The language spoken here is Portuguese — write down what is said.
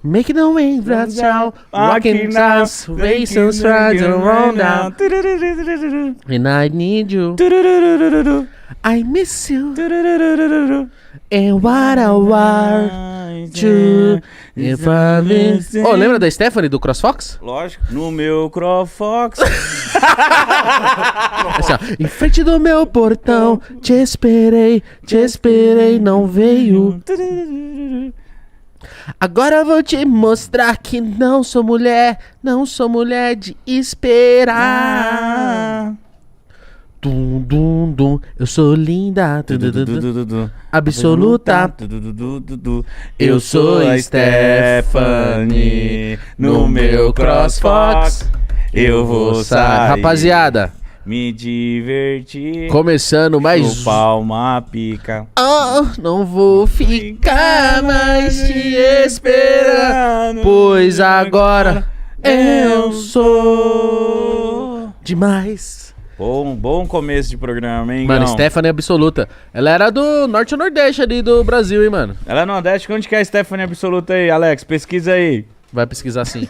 Make no way, that's how. Rocking dance, racing stride around now. And I need you. I miss you. And what I want to. If I miss you. Oh, lembra da Stephanie do CrossFox? Lógico. No meu CrossFox. Assim, ó, em frente do meu portão, te esperei, não veio. Agora eu vou te mostrar que não sou mulher de esperar. Dum, dum, dum, eu sou linda, absoluta. Eu sou a Stephanie, no meu CrossFox eu vou sair. Rapaziada, me divertir. Começando mais. Chupar uma pica. Oh, não vou ficar mais te esperando, pois agora eu sou demais. Bom começo de programa, hein, Mano, Gão? Stephanie Absoluta. Ela era do Norte ou Nordeste ali do Brasil, hein, mano? Ela é Nordeste. Onde que é a Stephanie Absoluta aí, Alex? Pesquisa aí. Vai pesquisar sim.